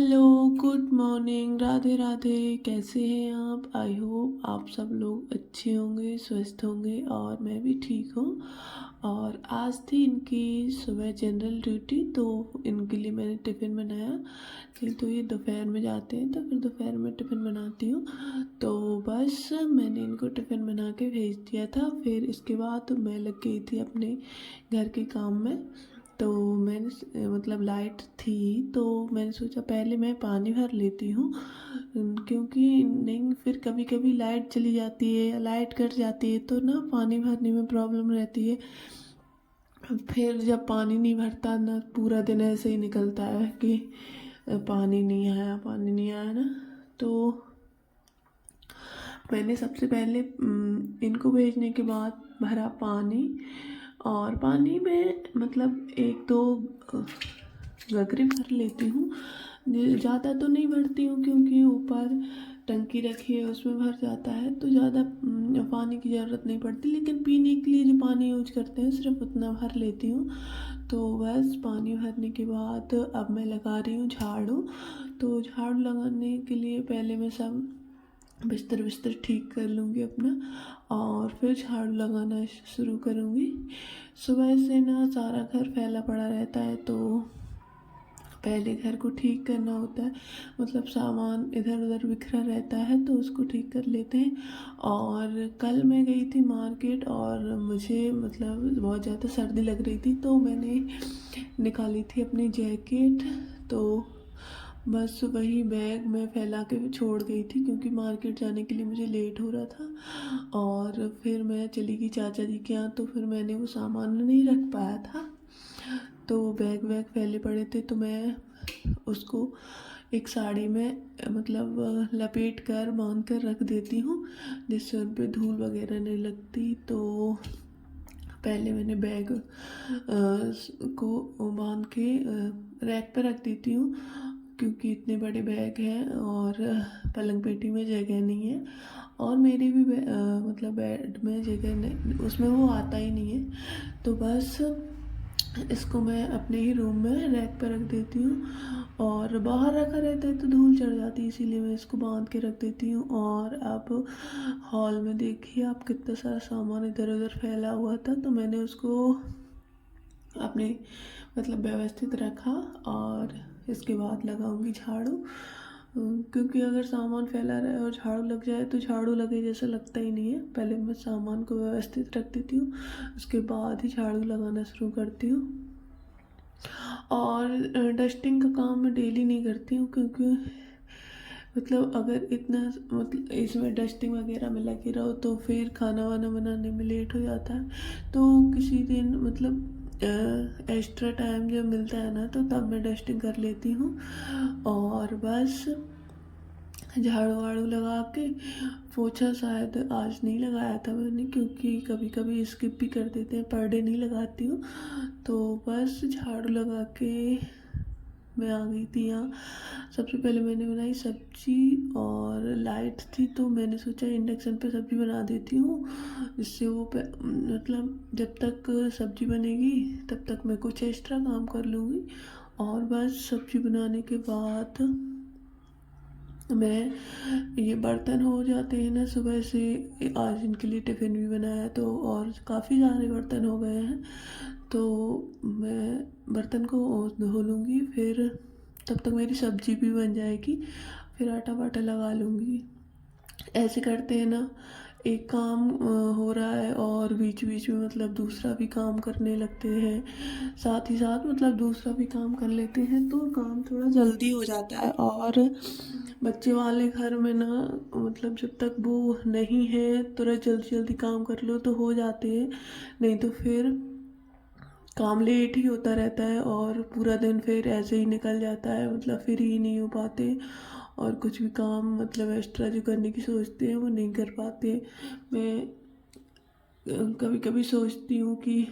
Hello, good morning, Radhe Radhe. कैसे हैं आप? आई होप आप सब लोग अच्छे होंगे, स्वस्थ होंगे और मैं भी ठीक हूँ। और आज थी इनकी सुबह जनरल ड्यूटी, तो इनके लिए मैंने टिफ़िन बनाया। नहीं तो ये दोपहर में जाते हैं, तो फिर दोपहर में टिफ़िन बनाती हूँ। तो बस मैंने इनको टिफ़िन बना के भेज दिया था। फिर इसके बाद मैं लग गई थी अपने घर के काम में। तो मैंने मतलब लाइट थी, तो मैंने सोचा पहले मैं पानी भर लेती हूँ, क्योंकि नहीं फिर कभी कभी लाइट चली जाती है या लाइट कट जाती है तो ना पानी भरने में प्रॉब्लम रहती है। फिर जब पानी नहीं भरता ना, पूरा दिन ऐसे ही निकलता है कि पानी नहीं आया, पानी नहीं आया ना। तो मैंने सबसे पहले इनको भेजने के बाद भरा पानी। और पानी में मतलब एक दो गगरे भर लेती हूँ। ज़्यादा तो नहीं भरती हूँ, क्योंकि ऊपर टंकी रखी है उसमें भर जाता है, तो ज़्यादा पानी की ज़रूरत नहीं पड़ती। लेकिन पीने के लिए जो पानी यूज करते हैं सिर्फ उतना भर लेती हूँ। तो बस पानी भरने के बाद अब मैं लगा रही हूँ झाड़ू। तो झाड़ू लगाने के लिए पहले मैं सब बिस्तर बिस्तर ठीक कर लूँगी अपना, और फिर झाड़ू लगाना शुरू करूँगी। सुबह से ना सारा घर फैला पड़ा रहता है, तो पहले घर को ठीक करना होता है। मतलब सामान इधर उधर बिखरा रहता है तो उसको ठीक कर लेते हैं। और कल मैं गई थी मार्केट, और मुझे मतलब बहुत ज़्यादा सर्दी लग रही थी, तो मैंने निकाली थी अपनी जैकेट। तो बस वही बैग मैं फैला के छोड़ गई थी, क्योंकि मार्केट जाने के लिए मुझे लेट हो रहा था। और फिर मैं चली गई चाचा जी के यहाँ, तो फिर मैंने वो सामान नहीं रख पाया था, तो बैग वैग फैले पड़े थे, तो मैं उसको एक साड़ी में मतलब लपेट कर बांध कर रख देती हूँ, जिससे उन पे धूल वगैरह नहीं लगती। तो पहले मैंने बैग को बांध के रैक पर रख देती हूँ, क्योंकि इतने बड़े बैग हैं और पलंग पेटी में जगह नहीं है। और मेरी भी मतलब बेड में जगह नहीं, उसमें वो आता ही नहीं है। तो बस इसको मैं अपने ही रूम में रैक पर रख देती हूँ। और बाहर रखा रहता है तो धूल चढ़ जाती है, इसीलिए मैं इसको बांध के रख देती हूँ। और अब हॉल में देखिए आप, कितना सारा सामान इधर उधर फैला हुआ था, तो मैंने उसको अपने मतलब व्यवस्थित रखा। और इसके बाद लगाऊंगी झाड़ू, क्योंकि अगर सामान फैला रहे और झाड़ू लग जाए तो झाड़ू लगे जैसा लगता ही नहीं है। पहले मैं सामान को व्यवस्थित रख देती हूँ, उसके बाद ही झाड़ू लगाना शुरू करती हूँ। और डस्टिंग का काम मैं डेली नहीं करती हूँ, क्योंकि मतलब अगर इतना मतलब इसमें डस्टिंग वगैरह में लगे रहो तो फिर खाना वाना बनाने में लेट हो जाता है। तो किसी दिन मतलब एक्स्ट्रा टाइम जब मिलता है ना, तो तब मैं डस्टिंग कर लेती हूँ। और बस झाड़ू वाड़ू लगा के, पोछा शायद आज नहीं लगाया था मैंने, क्योंकि कभी कभी स्किप भी कर देते हैं, पर डे नहीं लगाती हूँ। तो बस झाड़ू लगा के मैं आ गई थी यहाँ। सबसे पहले मैंने बनाई सब्जी, और लाइट थी तो मैंने सोचा इंडक्शन पे सब्जी बना देती हूँ, जिससे वो मतलब जब तक सब्जी बनेगी तब तक मैं कुछ एक्स्ट्रा काम कर लूँगी। और बस सब्जी बनाने के बाद मैं ये बर्तन हो जाते हैं ना सुबह से। आज इनके लिए टिफ़िन भी बनाया, तो और काफ़ी सारे बर्तन हो गए हैं, तो मैं बर्तन को धो लूँगी। फिर तब तक मेरी सब्जी भी बन जाएगी, फिर आटा वाटा लगा लूँगी। ऐसे करते हैं ना, एक काम हो रहा है और बीच बीच में मतलब दूसरा भी काम करने लगते हैं, साथ ही साथ मतलब दूसरा भी काम कर लेते हैं, तो काम थोड़ा जल्दी हो जाता है। और बच्चे वाले घर में ना, मतलब जब तक वो नहीं है तुरंत जल्दी जल्दी काम कर लो तो हो जाते हैं, नहीं तो फिर काम लेट ही होता रहता है और पूरा दिन फिर ऐसे ही निकल जाता है, मतलब फिर ही नहीं हो पाते। और कुछ भी काम मतलब एक्स्ट्रा जो करने की सोचते हैं वो नहीं कर पाते। मैं कभी कभी सोचती हूँ कि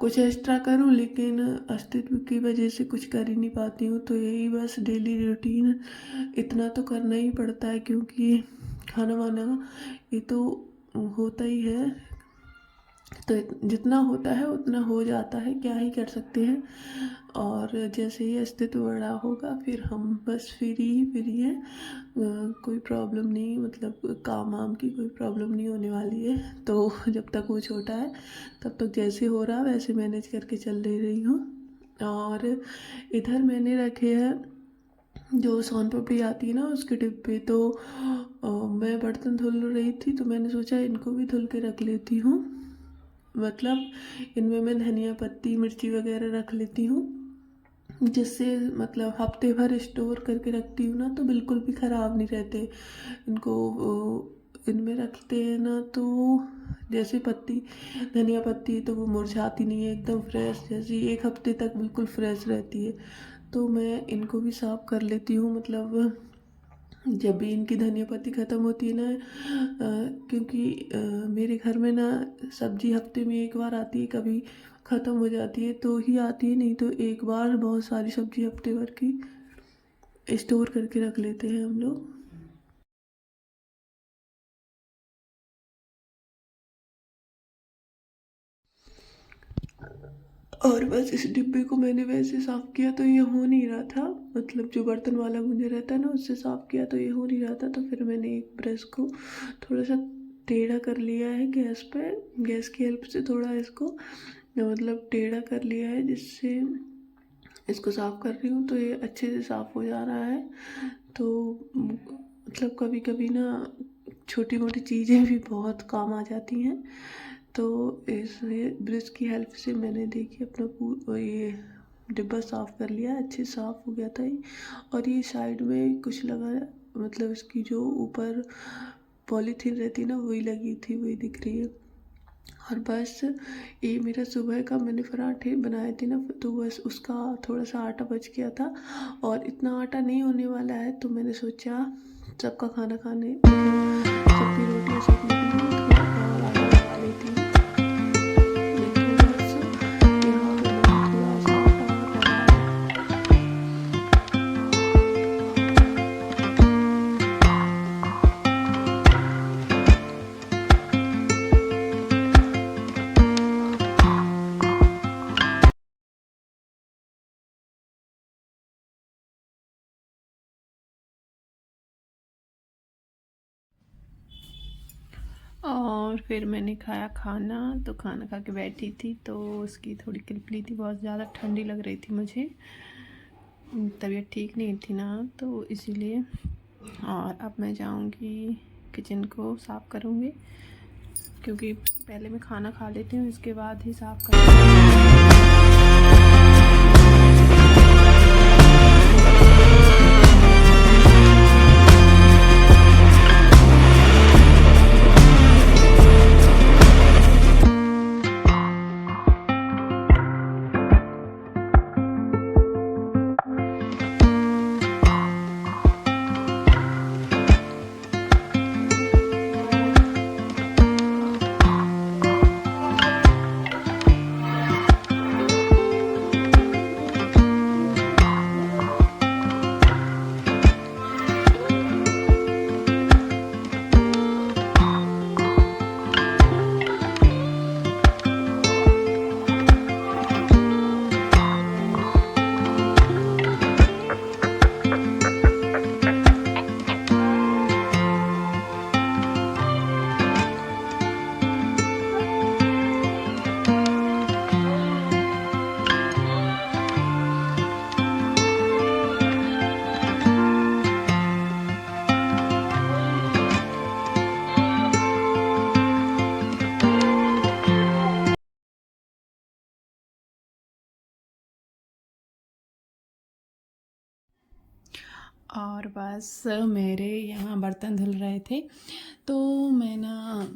कुछ एक्स्ट्रा करूँ, लेकिन अस्तित्व की वजह से कुछ कर ही नहीं पाती हूँ। तो यही बस डेली रूटीन, इतना तो करना ही पड़ता है, क्योंकि खाना वाना ये तो होता ही है। तो जितना होता है उतना हो जाता है, क्या ही कर सकते हैं। और जैसे ही अस्तित्व बड़ा होगा फिर हम बस फ्री ही फ्री हैं। कोई प्रॉब्लम नहीं, मतलब काम वाम की कोई प्रॉब्लम नहीं होने वाली है। तो जब तक वो छोटा है तब तक जैसे हो रहा वैसे मैनेज करके चल ले रही हूँ। और इधर मैंने रखे हैं जो सोन पापड़ी आती है ना उसके डिब्बे। तो मैं बर्तन धुल रही थी तो मैंने सोचा इनको भी धुल के रख लेती हूँ। मतलब इनमें मैं धनिया पत्ती मिर्ची वगैरह रख लेती हूँ, जिससे मतलब हफ्ते भर स्टोर करके रखती हूँ ना तो बिल्कुल भी ख़राब नहीं रहते। इनको इनमें रखते हैं ना तो जैसे पत्ती धनिया पत्ती तो वो मुरझाती नहीं है, एकदम फ्रेश जैसी 1 हफ्ते तक बिल्कुल फ्रेश रहती है। तो मैं इनको भी साफ़ कर लेती हूँ, मतलब जब भी इनकी धनिया पत्ती ख़त्म होती है ना, क्योंकि मेरे घर में ना सब्जी हफ्ते में 1 बार आती है, कभी ख़त्म हो जाती है तो ही आती है, नहीं तो एक बार बहुत सारी सब्जी हफ्ते भर की स्टोर करके रख लेते हैं हम लोग। और बस इस डिब्बे को मैंने वैसे साफ़ किया तो ये हो नहीं रहा था, मतलब जो बर्तन वाला मुझे रहता है ना उससे साफ़ किया तो ये हो नहीं रहा था। तो फिर मैंने एक ब्रश को थोड़ा सा टेढ़ा कर लिया है गैस पे, गैस की हेल्प से थोड़ा इसको मतलब टेढ़ा कर लिया है, जिससे इसको साफ़ कर रही हूँ तो ये अच्छे से साफ़ हो जा रहा है। तो मतलब कभी कभी ना छोटी मोटी चीज़ें भी बहुत काम आ जाती हैं। तो इस ब्रश की हेल्प से मैंने देखिए अपना ये डिब्बा साफ़ कर लिया, अच्छे साफ़ हो गया था ये। और ये साइड में कुछ लगा, मतलब इसकी जो ऊपर पॉलीथीन रहती है ना वही लगी थी, वही दिख रही है। और बस ये मेरा सुबह का मैंने पराठे बनाए थे ना तो बस उसका थोड़ा सा आटा बच गया था, और इतना आटा नहीं होने वाला है तो मैंने सोचा सबका खाना खाने सबकी रोटियां सेकने के लिए थोड़ा और आटा लगा लेती हूँ। तो बस यहाँ पे मैंने थोड़ा सा आटा और लगाया। और फिर मैंने खाया खाना, तो खाना खा के बैठी थी तो उसकी थोड़ी किलपली थी, बहुत ज़्यादा ठंडी लग रही थी मुझे, तबीयत ठीक नहीं थी ना तो इसीलिए। और अब मैं जाऊंगी किचन को साफ़ करूंगी, क्योंकि पहले मैं खाना खा लेती हूँ इसके बाद ही साफ़ करूँगी। और बस मेरे यहाँ बर्तन धुल रहे थे तो मैं ना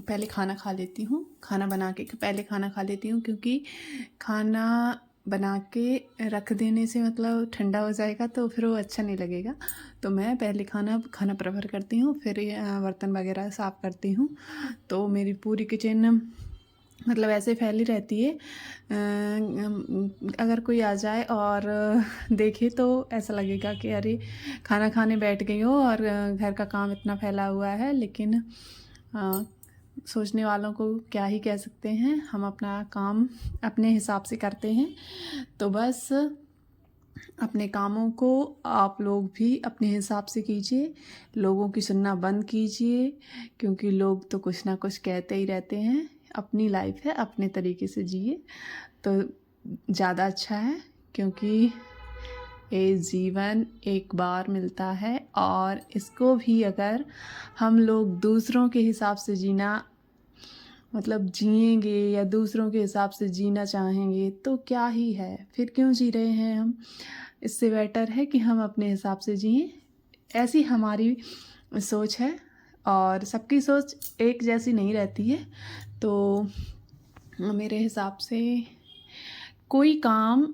पहले खाना खा लेती हूँ, खाना बना के पहले खाना खा लेती हूँ, क्योंकि खाना बना के रख देने से मतलब ठंडा हो जाएगा तो फिर वो अच्छा नहीं लगेगा। तो मैं पहले खाना खाना प्रेफर करती हूँ, फिर बर्तन वगैरह साफ़ करती हूँ। तो मेरी पूरी किचन मतलब ऐसे फैली रहती है, अगर कोई आ जाए और देखे तो ऐसा लगेगा कि अरे खाना खाने बैठ गई हो और घर का काम इतना फैला हुआ है। लेकिन सोचने वालों को क्या ही कह सकते हैं, हम अपना काम अपने हिसाब से करते हैं। तो बस अपने कामों को आप लोग भी अपने हिसाब से कीजिए, लोगों की सुनना बंद कीजिए, क्योंकि लोग तो कुछ ना कुछ कहते ही रहते हैं। अपनी लाइफ है, अपने तरीके से जिए तो ज़्यादा अच्छा है, क्योंकि ये जीवन एक बार मिलता है और इसको भी अगर हम लोग दूसरों के हिसाब से जीना मतलब जिएंगे या दूसरों के हिसाब से जीना चाहेंगे तो क्या ही है, फिर क्यों जी रहे हैं हम। इससे बेटर है कि हम अपने हिसाब से जिएं। ऐसी हमारी सोच है और सबकी सोच एक जैसी नहीं रहती है। तो मेरे हिसाब से कोई काम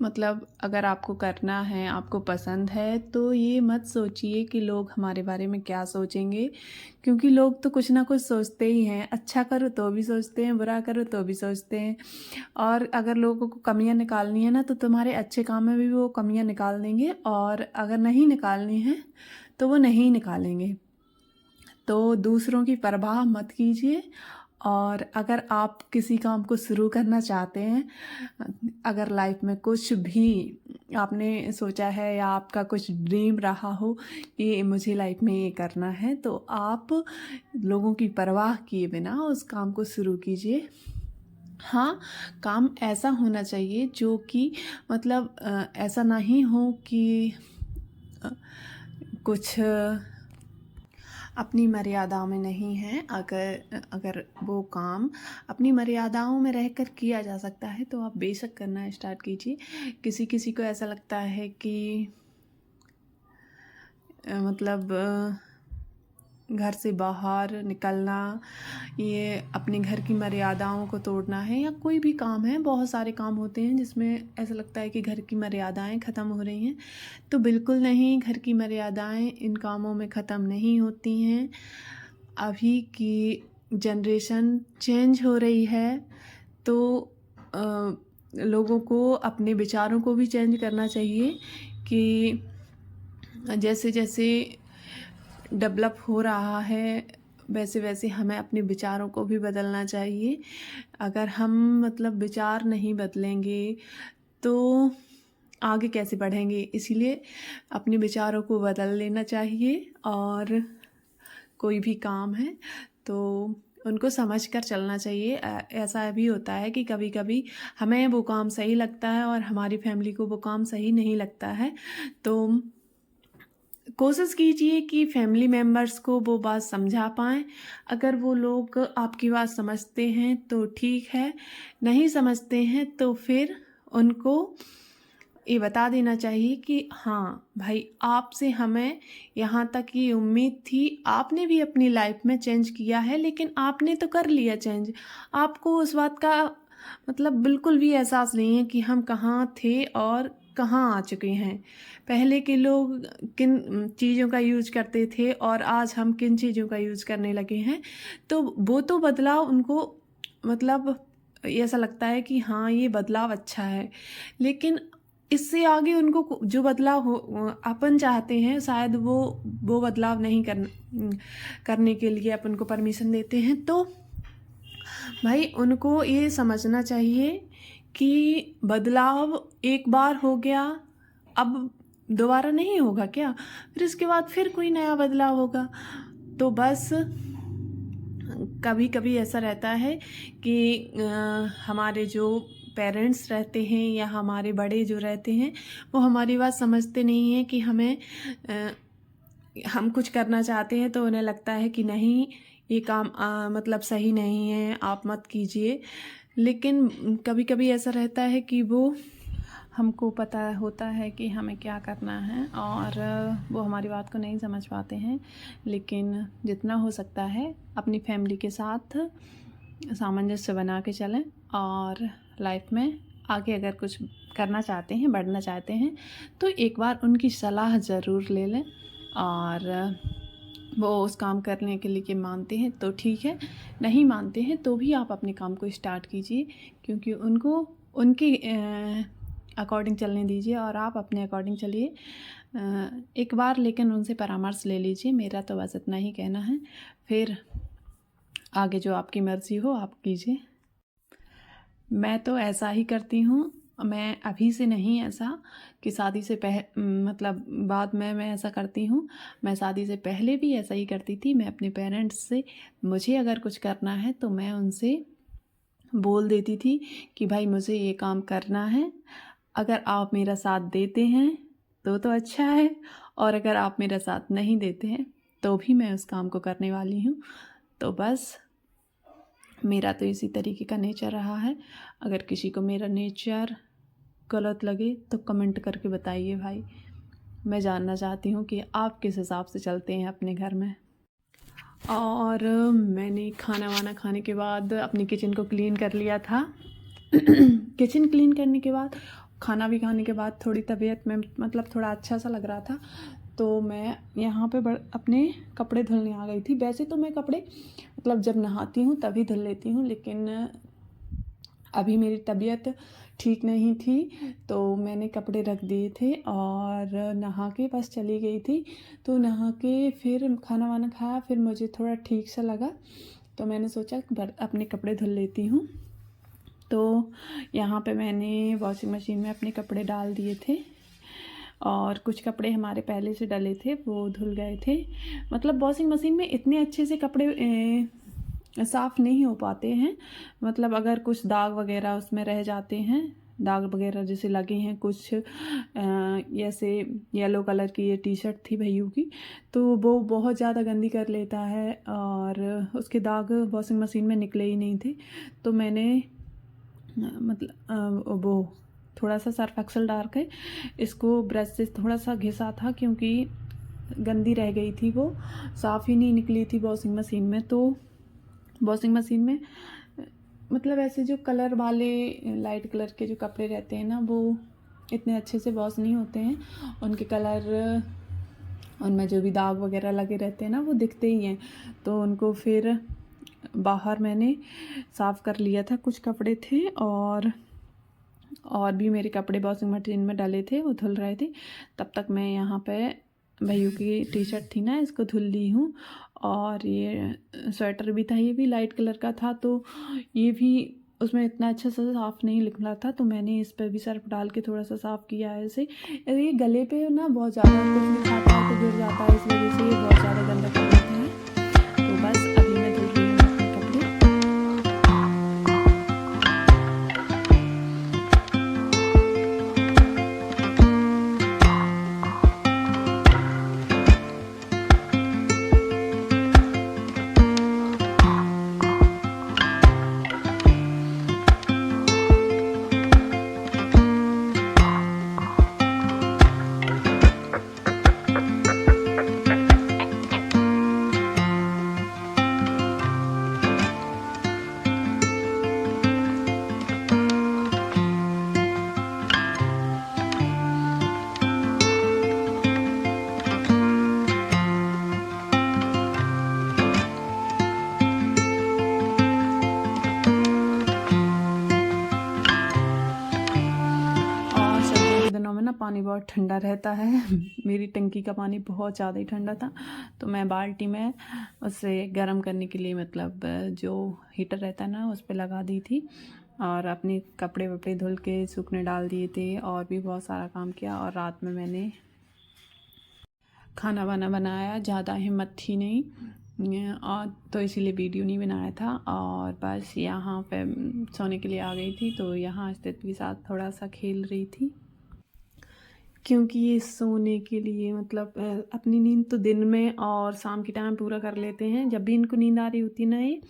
मतलब अगर आपको करना है, आपको पसंद है, तो ये मत सोचिए कि लोग हमारे बारे में क्या सोचेंगे, क्योंकि लोग तो कुछ ना कुछ सोचते ही हैं। अच्छा करो तो भी सोचते हैं, बुरा करो तो भी सोचते हैं। और अगर लोगों को कमियां निकालनी है ना, तो तुम्हारे अच्छे काम में भी वो कमियां निकाल देंगे, और अगर नहीं निकालनी है तो वो नहीं निकालेंगे। तो दूसरों की परवाह मत कीजिए। और अगर आप किसी काम को शुरू करना चाहते हैं, अगर लाइफ में कुछ भी आपने सोचा है या आपका कुछ ड्रीम रहा हो कि मुझे लाइफ में ये करना है, तो आप लोगों की परवाह किए बिना उस काम को शुरू कीजिए। हाँ, काम ऐसा होना चाहिए जो कि मतलब ऐसा नहीं हो कि अ, कुछ अपनी मर्यादाओं में नहीं है। अगर अगर वो काम अपनी मर्यादाओं में रहकर किया जा सकता है तो आप बेशक करना स्टार्ट कीजिए। किसी किसी को ऐसा लगता है कि मतलब घर से बाहर निकलना, ये अपने घर की मर्यादाओं को तोड़ना है, या कोई भी काम है, बहुत सारे काम होते हैं जिसमें ऐसा लगता है कि घर की मर्यादाएं ख़त्म हो रही हैं। तो बिल्कुल नहीं, घर की मर्यादाएं इन कामों में ख़त्म नहीं होती हैं। अभी की जनरेशन चेंज हो रही है, तो लोगों को अपने विचारों को भी चेंज करना चाहिए कि जैसे जैसे डेवलप हो रहा है वैसे वैसे हमें अपने विचारों को भी बदलना चाहिए। अगर हम मतलब विचार नहीं बदलेंगे तो आगे कैसे बढ़ेंगे, इसीलिए अपने विचारों को बदल लेना चाहिए। और कोई भी काम है तो उनको समझ कर चलना चाहिए। ऐसा भी होता है कि कभी कभी हमें वो काम सही लगता है और हमारी फैमिली को वो काम सही नहीं लगता है, तो कोशिश कीजिए कि फैमिली मेम्बर्स को वो बात समझा पाएँ। अगर वो लोग आपकी बात समझते हैं तो ठीक है, नहीं समझते हैं तो फिर उनको ये बता देना चाहिए कि हाँ भाई, आपसे हमें यहाँ तक की उम्मीद थी, आपने भी अपनी लाइफ में चेंज किया है, लेकिन आपने तो कर लिया चेंज। आपको उस बात का मतलब बिल्कुल भी एहसास नहीं है कि हम कहाँ थे और कहाँ आ चुके हैं। पहले के लोग किन चीज़ों का यूज करते थे और आज हम किन चीज़ों का यूज करने लगे हैं, तो वो तो बदलाव उनको मतलब ऐसा लगता है कि हाँ ये बदलाव अच्छा है, लेकिन इससे आगे उनको जो बदलाव हो अपन चाहते हैं, शायद वो बदलाव नहीं करने के लिए अपन को परमिशन देते हैं। तो भाई उनको ये समझना चाहिए कि बदलाव एक बार हो गया, अब दोबारा नहीं होगा क्या, फिर इसके बाद फिर कोई नया बदलाव होगा। तो बस कभी कभी ऐसा रहता है कि हमारे जो पेरेंट्स रहते हैं या हमारे बड़े जो रहते हैं, वो हमारी बात समझते नहीं हैं कि हम कुछ करना चाहते हैं तो उन्हें लगता है कि नहीं ये काम मतलब सही नहीं है, आप मत कीजिए। लेकिन कभी कभी ऐसा रहता है कि वो हमको पता होता है कि हमें क्या करना है और वो हमारी बात को नहीं समझ पाते हैं। लेकिन जितना हो सकता है अपनी फैमिली के साथ सामंजस्य बना के चलें, और लाइफ में आगे अगर कुछ करना चाहते हैं, बढ़ना चाहते हैं, तो एक बार उनकी सलाह ज़रूर ले लें। और वो उस काम करने के लिए मानते हैं तो ठीक है, नहीं मानते हैं तो भी आप अपने काम को स्टार्ट कीजिए, क्योंकि उनको उनके अकॉर्डिंग चलने दीजिए और आप अपने अकॉर्डिंग चलिए। एक बार लेकिन उनसे परामर्श ले लीजिए, मेरा तो बस इतना ही कहना है। फिर आगे जो आपकी मर्ज़ी हो आप कीजिए। मैं तो ऐसा ही करती हूँ। मैं अभी से नहीं ऐसा कि शादी से मतलब बाद में मैं ऐसा करती हूँ। मैं शादी से पहले भी ऐसा ही करती थी। मैं अपने पेरेंट्स से मुझे अगर कुछ करना है तो मैं उनसे बोल देती थी कि भाई मुझे ये काम करना है, अगर आप मेरा साथ देते हैं तो अच्छा है, और अगर आप मेरा साथ नहीं देते हैं तो भी मैं उस काम को करने वाली हूँ। तो बस मेरा तो इसी तरीके का नेचर रहा है। अगर किसी को मेरा नेचर गलत लगे तो कमेंट करके बताइए भाई। मैं जानना चाहती हूँ कि आप किस हिसाब से चलते हैं अपने घर में। और मैंने खाना वाना खाने के बाद अपनी किचन को क्लीन कर लिया था। किचन क्लीन करने के बाद खाना भी खाने के बाद थोड़ी तबीयत में मतलब थोड़ा अच्छा सा लग रहा था, तो मैं यहाँ पे अपने कपड़े धुलने आ गई थी। वैसे तो मैं कपड़े मतलब जब नहाती हूँ तभी धुल लेती हूँ, लेकिन अभी मेरी तबीयत ठीक नहीं थी तो मैंने कपड़े रख दिए थे और नहा के बस चली गई थी। तो नहा के फिर खाना वाना खाया, फिर मुझे थोड़ा ठीक सा लगा तो मैंने सोचा अपने कपड़े धुल लेती हूँ। तो यहाँ पे मैंने वॉशिंग मशीन में अपने कपड़े डाल दिए थे और कुछ कपड़े हमारे पहले से डले थे वो धुल गए थे। मतलब वॉशिंग मशीन में इतने अच्छे से कपड़े साफ़ नहीं हो पाते हैं। मतलब अगर कुछ दाग वगैरह उसमें रह जाते हैं, दाग वगैरह जैसे लगे हैं कुछ, जैसे येलो कलर की ये टी शर्ट थी भैयू की, तो वो बहुत ज़्यादा गंदी कर लेता है और उसके दाग वॉशिंग मशीन में निकले ही नहीं थे। तो मैंने मतलब वो थोड़ा सा सर्फ एक्सेल डाल के इसको ब्रश से थोड़ा सा घिसा था, क्योंकि गंदी रह गई थी, वो साफ़ ही नहीं निकली थी वॉशिंग मशीन में। तो वॉशिंग मशीन में मतलब ऐसे जो कलर वाले लाइट कलर के जो कपड़े रहते हैं ना, वो इतने अच्छे से वॉश नहीं होते हैं। उनके कलर, उनमें जो भी दाग वगैरह लगे रहते हैं ना वो दिखते ही हैं। तो उनको फिर बाहर मैंने साफ़ कर लिया था। कुछ कपड़े थे और भी मेरे कपड़े वॉशिंग मशीन में डाले थे, वो धुल रहे थे। तब तक मैं यहाँ पे भैयू की टी शर्ट थी ना, इसको धुल ली हूँ। और ये स्वेटर भी था, ये भी लाइट कलर का था, तो ये भी उसमें इतना अच्छा सा साफ़ नहीं निकला था, तो मैंने इस पर भी सर्फ डाल के थोड़ा सा साफ़ किया है इसे। ये गले पे ना बहुत ज़्यादा कुछ भी खाता है तो गिर जाता है, इस वजह से ये बहुत ज़्यादा गंदा कर देते हैं। तो बस अभी मैं धुल रही हूँ अपने कपड़े। और सर्दियों के दिनों में ना पानी बहुत ठंडा रहता है। मेरी टंकी का पानी बहुत ज़्यादा ही ठंडा था, तो मैं बाल्टी में उसे गर्म करने के लिए मतलब जो हीटर रहता है ना उस पर लगा दी थी और अपने कपड़े वपड़े धुल के सूखने डाल दिए थे और भी बहुत सारा काम किया। और रात में मैंने खाना वाना बनाया, ज़्यादा हिम्मत थी नहीं और तो इसीलिए वीडियो नहीं बनाया था। और बस यहाँ पे सोने के लिए आ गई थी, तो यहाँ स्थित के साथ थोड़ा सा खेल रही थी, क्योंकि ये सोने के लिए मतलब अपनी नींद तो दिन में और शाम के टाइम पूरा कर लेते हैं। जब भी इनको नींद आ रही होती है ना ये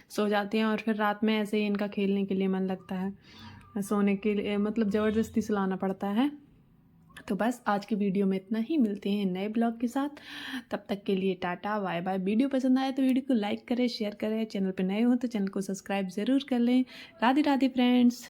सो जाते हैं, और फिर रात में ऐसे ही इनका खेलने के लिए मन लगता है। सोने के लिए मतलब ज़बरदस्ती सुलाना पड़ता है। तो बस आज की वीडियो में इतना ही, मिलते हैं नए ब्लॉग के साथ। तब तक के लिए टाटा बाय बाय। वीडियो पसंद आए तो वीडियो को लाइक करें, शेयर करें, चैनल पर नए हो तो चैनल को सब्सक्राइब ज़रूर कर लें। राधे राधे फ्रेंड्स।